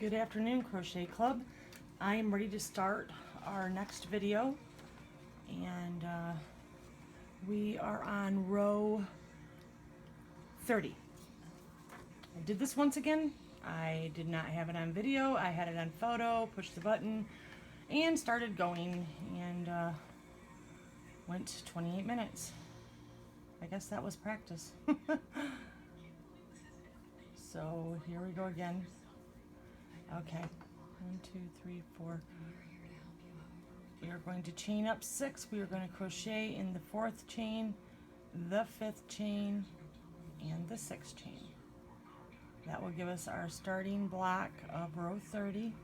Good afternoon, Crochet Club. I am ready to start our next video, and we are on row 30. I did this once again. I did not have it on video. I had it on photo, pushed the button, and started going, and went 28 minutes. I guess that was practice. So here we go again. Okay, 1, 2, 3, 4. We are going to chain up 6. We are going to crochet in the 4th chain, the 5th chain, and the 6th chain. That will give us our starting block of row 30.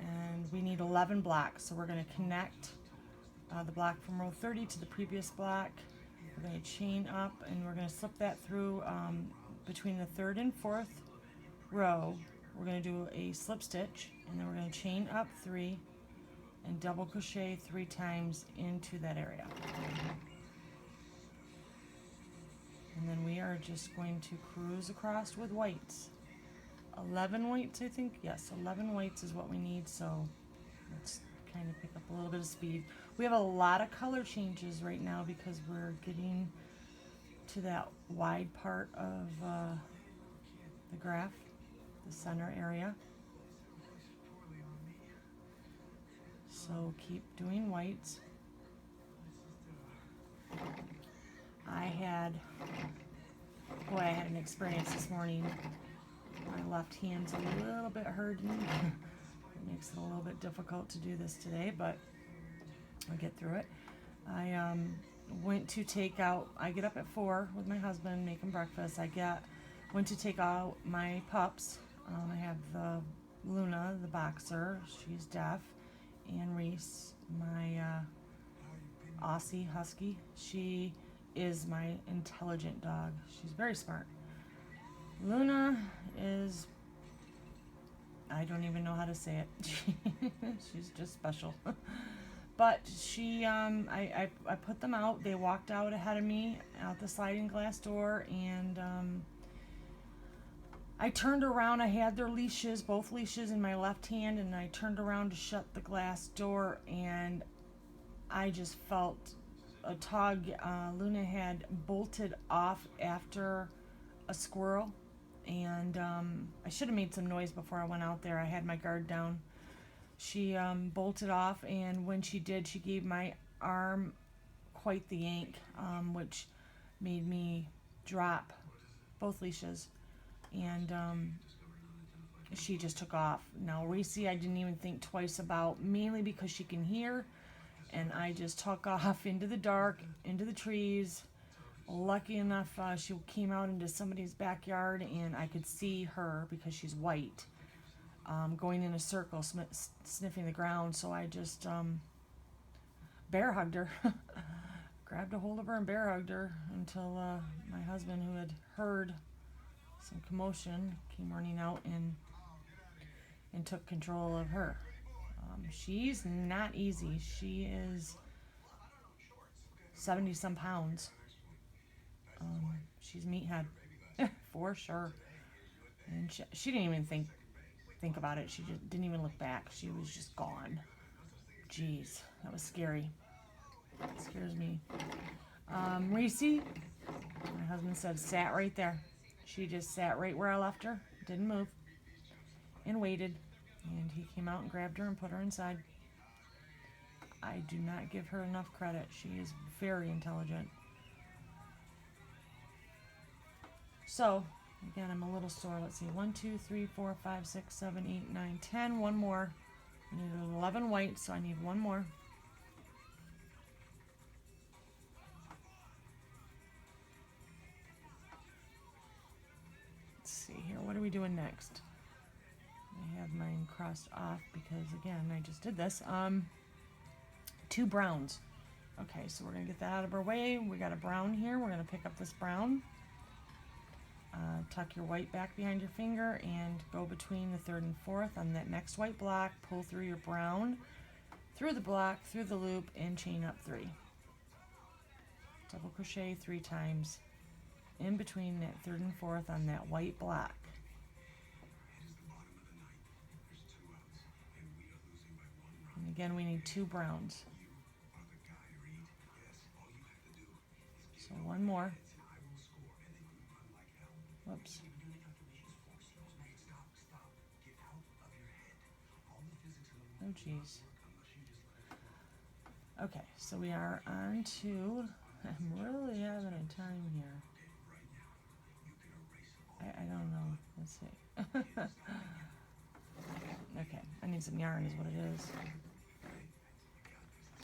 And we need 11 blocks, so we're going to connect the block from row 30 to the previous block. We're going to chain up, and we're going to slip that through between the 3rd and 4th row. We're going to do a slip stitch, and then we're going to chain up 3 and double crochet 3 times into that area. And then we are just going to cruise across with whites. 11 whites, I think. Yes, 11 whites is what we need, so let's kind of pick up a little bit of speed. We have a lot of color changes right now because we're getting to that wide part of the graph, the center area. So keep doing whites. I had an experience this morning. My left hand's a little bit hurting. It makes it a little bit difficult to do this today, but I'll get through it. I went to take out, I get up at 4 with my husband, making breakfast. Went to take out my pups. I have the Luna, the boxer, she's deaf, and Reese, my Aussie Husky. She is my intelligent dog. She's very smart. Luna is, I don't even know how to say it. She's just special. But she, I put them out. They walked out ahead of me out the sliding glass door, and I turned around. I had their leashes, both leashes in my left hand, and I turned around to shut the glass door, and I just felt a tug. Luna had bolted off after a squirrel, and I should have made some noise before I went out there. I had my guard down. She bolted off, and when she did, she gave my arm quite the yank, which made me drop both leashes, and she just took off. Now Reese, I didn't even think twice about, mainly because she can hear, and I just took off into the dark, into the trees. Lucky enough, she came out into somebody's backyard, and I could see her because she's white, going in a circle, sniffing the ground. So I just bear hugged her, grabbed a hold of her and bear hugged her until my husband, who had heard some commotion, came running out and took control of her. She's not easy. She is 70-some pounds. She's meathead for sure. And she didn't even think about it. She just didn't even look back. She was just gone. Jeez, that was scary. It scares me. Reese, my husband said, sat right there. She just sat right where I left her, didn't move, and waited. And he came out and grabbed her and put her inside. I do not give her enough credit. She is very intelligent. So, again, I'm a little sore. Let's see. 1, 2, 3, 4, 5, 6, 7, 8, 9, 10. One more. I need 11 white, so I need one more. Let's see here. What are we doing next? I have mine crossed off because, again, I just did this. 2 browns. Okay, so we're going to get that out of our way. We got a brown here. We're going to pick up this brown. Tuck your white back behind your finger and go between the 3rd and 4th on that next white block. Pull through your brown, through the block, through the loop, and chain up 3. Double crochet 3 times in between that 3rd and 4th on that white block. And again, we need 2 browns. So one more. Whoops. Oh geez. Okay, so we are on to, I'm really having a time here. I don't know. Let's see. Okay, I need some yarn is what it is.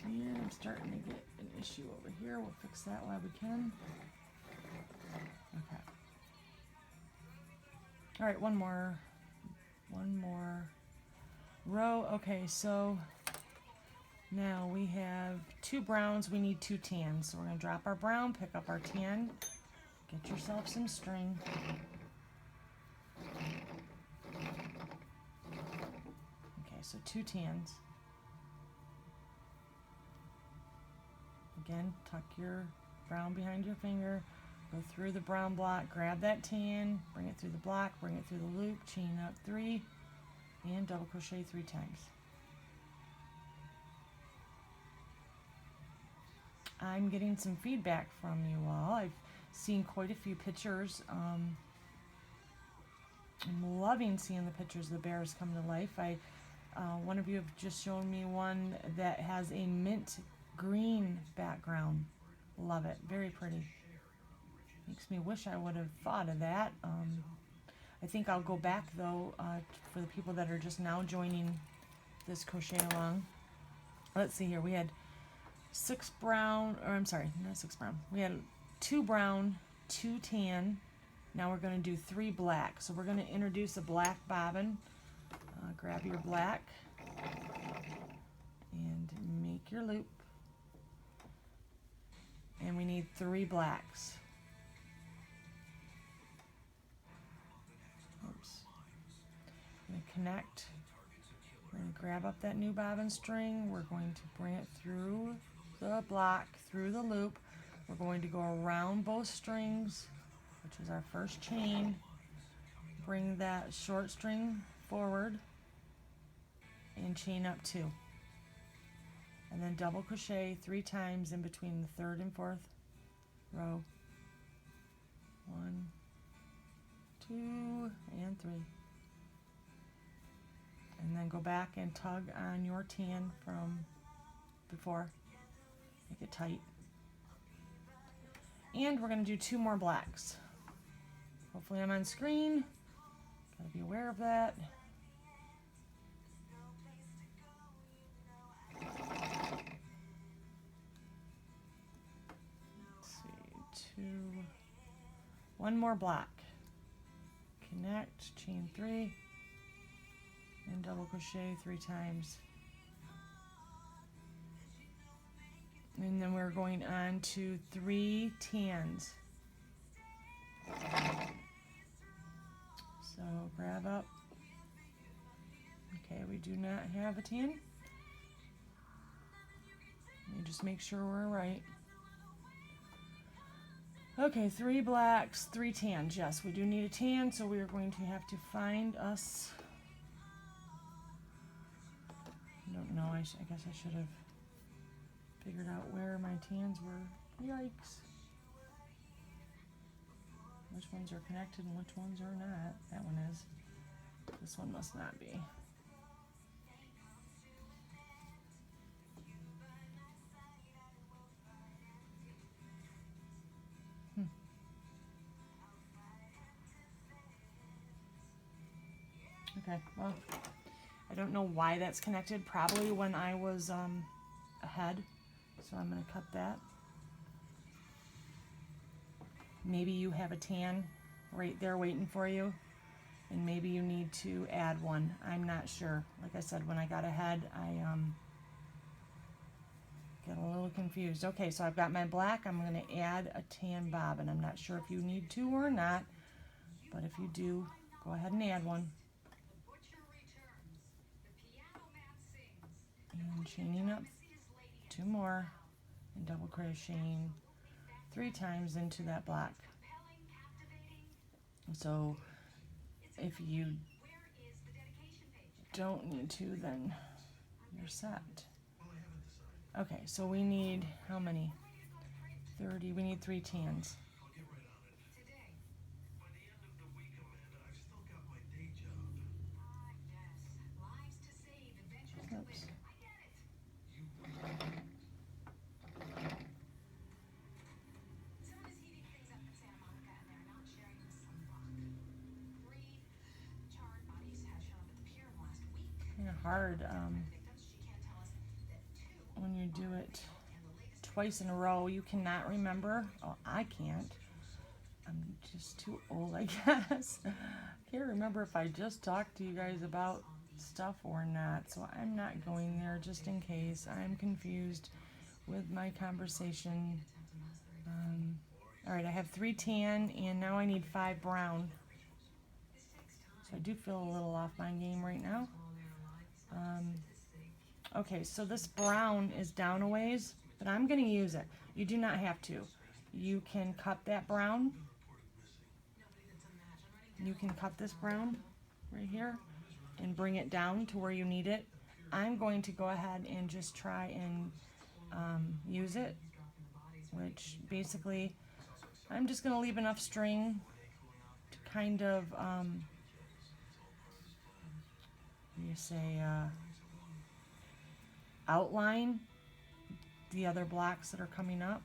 And I'm starting to get an issue over here. We'll fix that while we can. Okay. All right, one more row. Okay, so now we have 2 browns, we need 2 tans. So we're gonna drop our brown, pick up our tan, get yourself some string. Okay, so 2 tans. Again, tuck your brown behind your finger, go through the brown block, grab that tan, bring it through the block, bring it through the loop, chain up 3, and double crochet 3 times. I'm getting some feedback from you all. I've seen quite a few pictures. I'm loving seeing the pictures of the bears come to life. One of you have just shown me one that has a mint green background. Love it. Very pretty. Makes me wish I would have thought of that. I think I'll go back though for the people that are just now joining this crochet along. Let's see here. We had 6 brown, or I'm sorry, not 6 brown. We had 2 brown, 2 tan. Now we're going to do 3 black. So we're going to introduce a black bobbin. Grab your black and make your loop. And we need 3 blacks. Oops. I'm going to connect. We're going to grab up that new bobbin string. We're going to bring it through the block, through the loop. We're going to go around both strings, which is our first chain. Bring that short string forward and chain up 2. And then double crochet 3 times in between the 3rd and 4th row. 1, 2, and 3. And then go back and tug on your tan from before. Make it tight. And we're going to do 2 more blacks. Hopefully I'm on screen. Gotta be aware of that. Let's see, 2. 1 more block. Connect, chain 3, and double crochet 3 times. And then we're going on to 3 tans. So grab up. Okay, we do not have a tan. Let me just make sure we're right. Okay, 3 blacks, 3 tans. Yes, we do need a tan, so we are going to have to find us. I don't know, I guess I should have figured out where my tans were. Yikes. Which ones are connected and which ones are not. That one is. This one must not be. Okay, well, I don't know why that's connected. Probably when I was ahead. So I'm going to cut that. Maybe you have a tan right there waiting for you, and maybe you need to add one. I'm not sure. Like I said, when I got ahead, I got a little confused. Okay, so I've got my black. I'm going to add a tan bobbin. I'm not sure if you need to or not, but if you do, go ahead and add one. And chaining up 2 more and double crocheting 3 times into that block. So if you don't need to, then You're set. Okay, so we need how many? 30. We need 3 tans. Oops. Kind of hard when you do it twice in a row. You cannot remember. Oh, I can't. I'm just too old, I guess. Can't remember if I just talked to you guys about stuff or not, so I'm not going there just in case I'm confused with my conversation. All right, I have 3 tan and now I need 5 brown. So I do feel a little off my game right now. Okay, so this brown is down a ways, but I'm going to use it. You do not have to. You can cut that brown. You can cut this brown right here and bring it down to where you need it. I'm going to go ahead and just try and use it, which basically I'm just going to leave enough string to kind of, outline the other blocks that are coming up.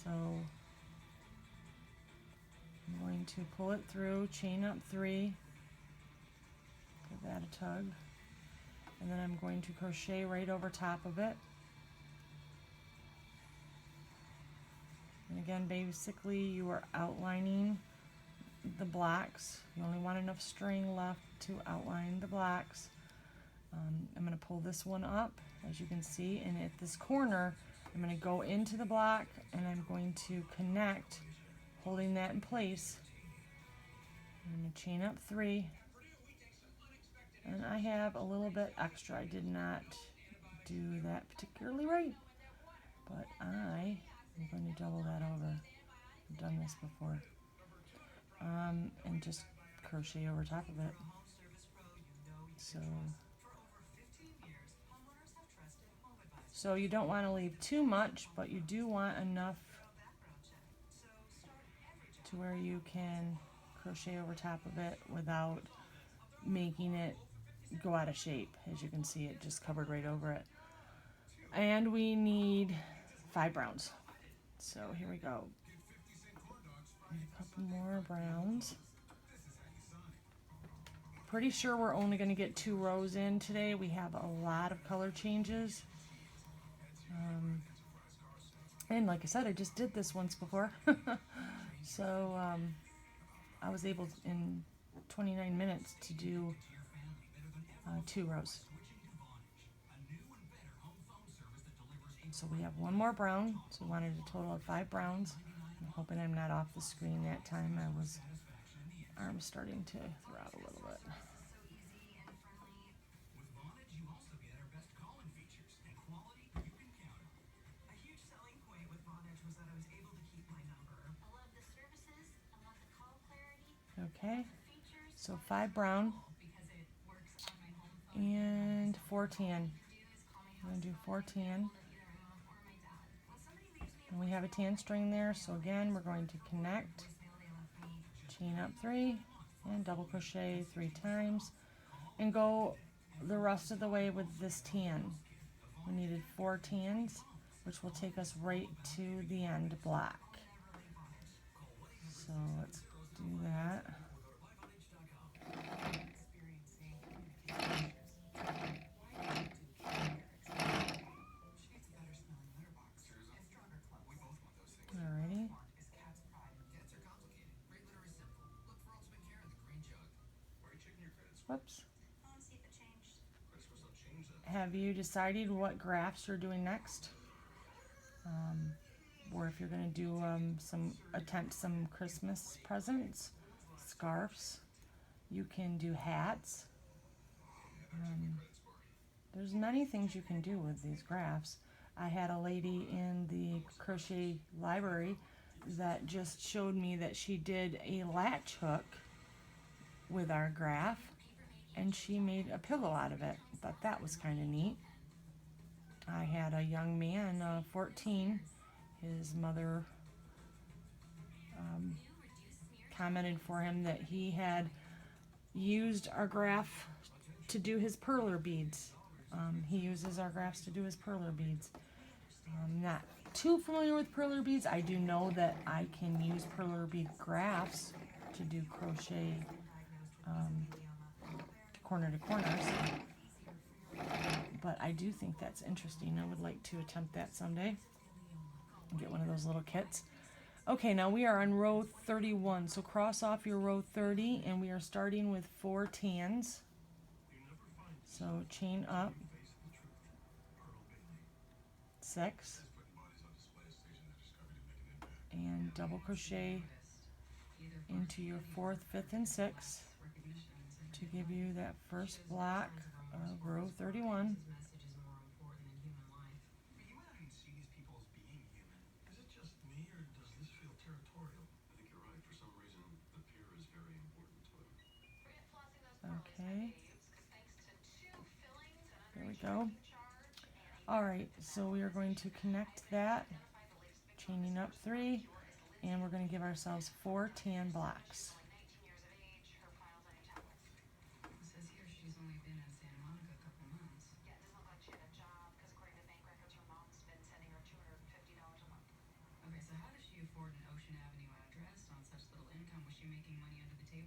So I'm going to pull it through, chain up 3, give that a tug, and then I'm going to crochet right over top of it. And again, basically you are outlining the blocks. You only want enough string left to outline the blocks. I'm going to pull this one up, as you can see, and at this corner I'm going to go into the block and I'm going to connect, holding that in place. I'm going to chain up 3, and I have a little bit extra. I did not do that particularly right, but I am going to double that over. I've done this before. And just crochet over top of it. So you don't want to leave too much, but you do want enough to where you can crochet over top of it without making it go out of shape. As you can see, it just covered right over it. And we need 5 browns. So here we go. A couple more browns. Pretty sure we're only going to get 2 rows in today. We have a lot of color changes. And like I said, I just did this once before. So I was able in 29 minutes to do 2 rows. So we have 1 more brown. So we wanted a total of 5 browns. I'm hoping I'm not off the screen that time. My arm's starting to throb a little bit. Okay, so 5 brown and 4 tan. I'm going to do 4 tan. And we have a tan string there, so again, we're going to connect, chain up 3, and double crochet 3 times, and go the rest of the way with this tan. We needed 4 tans, which will take us right to the end block. So let's do that. Alrighty. Whoops. Have you decided what graphs you're doing next? Or if you're going to do attempt some Christmas presents, scarves. You can do hats. There's many things you can do with these graphs. I had a lady in the crochet library that just showed me that she did a latch hook with our graph. and she made a pillow out of it. Thought that was kind of neat. I had a young man, 14, his mother commented for him that he had used our graph to do his perler beads. He uses our graphs to do his perler beads. I'm not too familiar with perler beads. I do know that I can use perler bead graphs to do crochet corner to corner. So. But I do think that's interesting. I would like to attempt that someday. Get one of those little kits. Okay, now we are on row 31. So cross off your row 30, and we are starting with 4 tans. So chain up 6 and double crochet into your 4th, 5th, and 6th to give you that first block of row 31. Okay, there we go. All right, so we are going to connect that, chaining up 3, and we're going to give ourselves 4 tan blocks.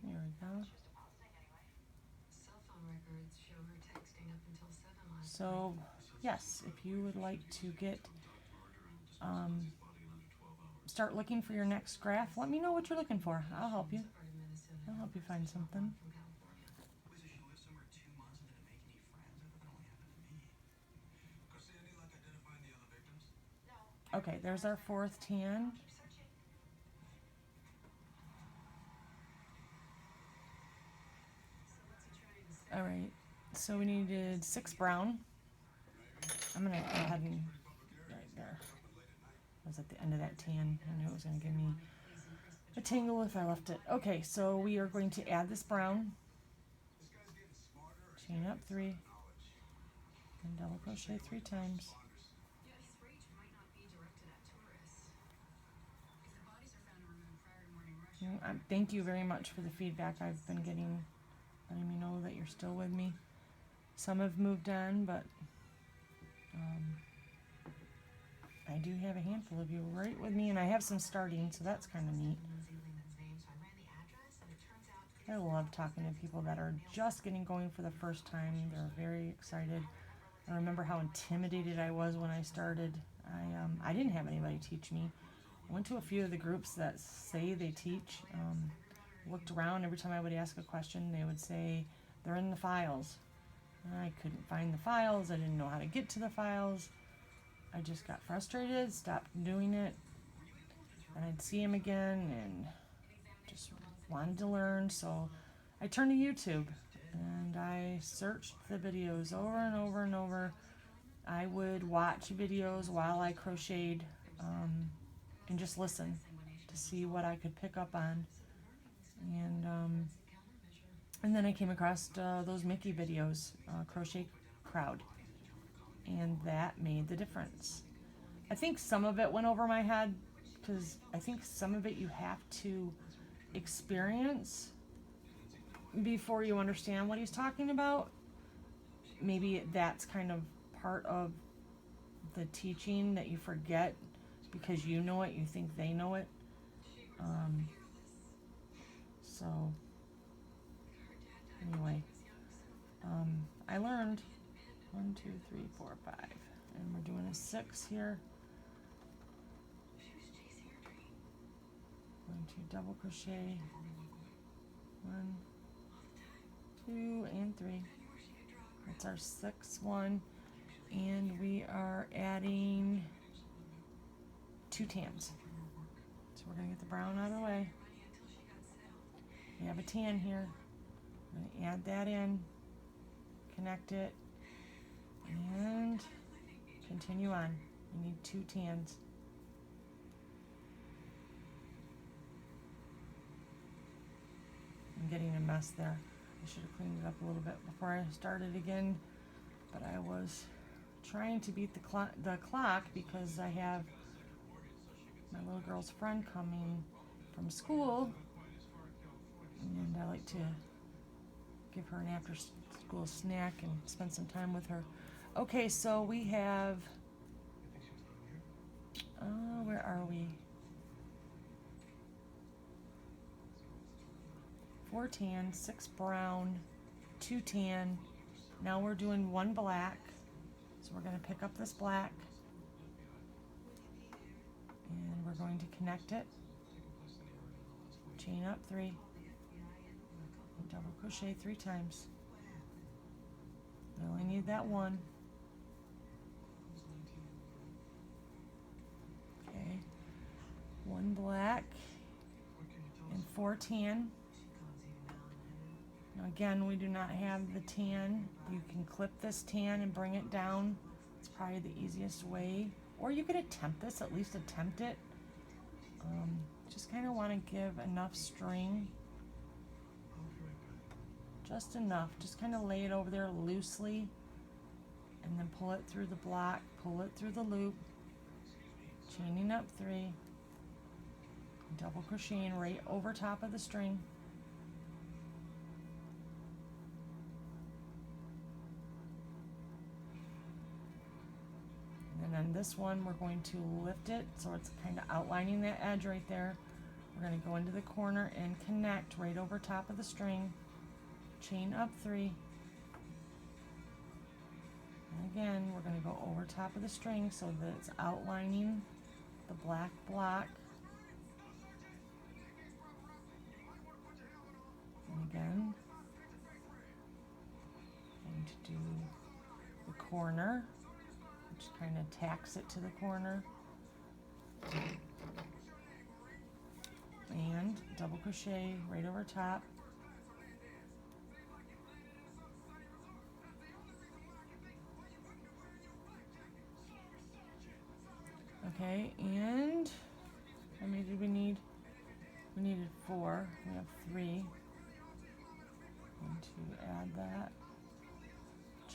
There we go. So, yes, if you would like to get start looking for your next graph, let me know what you're looking for. I'll help you. I'll help you find something. Okay, there's our 4th tan. All right, so we needed 6 brown. I'm gonna go ahead and right there. I was at the end of that tan. I knew it was gonna give me a tangle if I left it. Okay, so we are going to add this brown. Chain up 3 and double crochet 3 times. Thank you very much for the feedback I've been getting, letting me know that you're still with me. Some have moved on, but I do have a handful of you right with me, and I have some starting, so that's kind of neat. I love talking to people that are just getting going for the first time. They're very excited. I remember how intimidated I was when I started. I didn't have anybody teach me. I went to a few of the groups that say they teach. Looked around. Every time I would ask a question, they would say they're in the files. I couldn't find the files. I didn't know how to get to the files. I just got frustrated, stopped doing it, and I'd see them again and just wanted to learn. So I turned to YouTube and I searched the videos over and over and over. I would watch videos while I crocheted and just listen to see what I could pick up on. And then I came across those Mickey videos, Crochet Crowd, and that made the difference. I think some of it went over my head because I think some of it you have to experience before you understand what he's talking about. Maybe that's kind of part of the teaching that you forget because you know it, you think they know it. So anyway, I learned 1, 2, 3, 4, 5, and we're doing a 6 here. Going to double crochet 1, 2, and 3. That's our 6th one, and we are adding 2 tans. So we're going to get the brown out of the way. We have a tan here. I'm going to add that in, connect it, and continue on. You need 2 tans. I'm getting a mess there. I should have cleaned it up a little bit before I started again, but I was trying to beat the clock because I have my little girl's friend coming from school, and I like to give her an after-school snack and spend some time with her. Okay, so we have, where are we? 4 tan, 6 brown, 2 tan. Now we're doing 1 black. So we're going to pick up this black and we're going to connect it. Chain up 3 and double crochet 3 times. We only need that 1. Okay, 1 black and 4 tan. Now again, we do not have the tan. You can clip this tan and bring it down. It's probably the easiest way. Or you could attempt this, at least attempt it. Just kind of want to give enough string. Just enough. Just kind of lay it over there loosely. And then pull it through the block, pull it through the loop. Chaining up 3. Double crocheting right over top of the string. And on this one, we're going to lift it so it's kind of outlining that edge right there. We're going to go into the corner and connect right over top of the string. Chain up 3. And again, we're going to go over top of the string so that it's outlining the black block. And again, going to do the corner, which kind of tacks it to the corner. And double crochet right over top. Okay, and how many did we need? We needed 4. We have 3. Going to add that.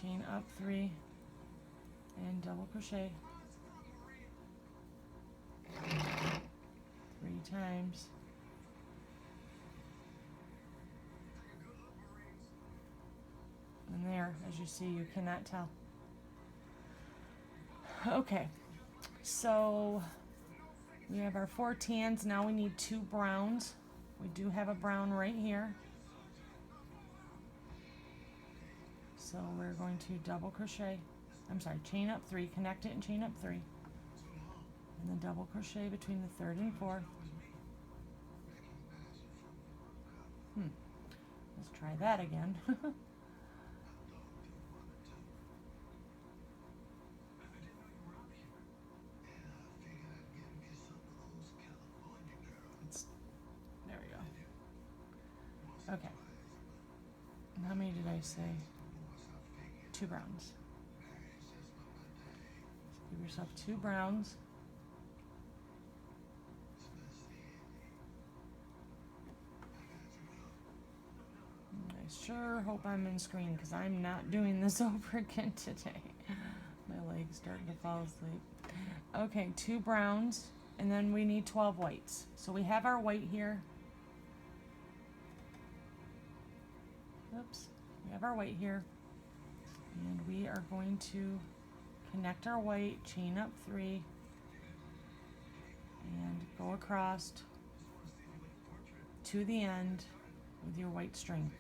Chain up 3 and double crochet 3 times. And there, as you see, you cannot tell. Okay, so we have our 4 tans. Now we need 2 browns. We do have a brown right here. So we're going to double crochet, chain up 3, connect it and chain up 3. And then double crochet between the 3rd and 4th. Let's try that again. There we go. Okay. And how many did I say? 2 browns. So give yourself 2 browns. I sure hope I'm in screen because I'm not doing this over again today. My leg's starting to fall asleep. Okay, 2 browns, and then we need 12 whites. So we have our white here. Oops, we have our white here. And we are going to connect our white, chain up 3, and go across to the end with your white string.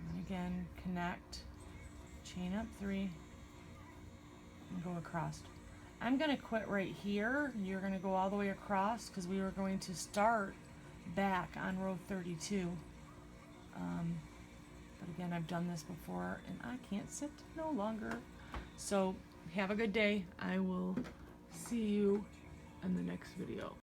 And again, connect, chain up 3, and go across. I'm going to quit right here. You're going to go all the way across because we were going to start back on row 32. But again, I've done this before and I can't sit no longer. So have a good day. I will see you in the next video.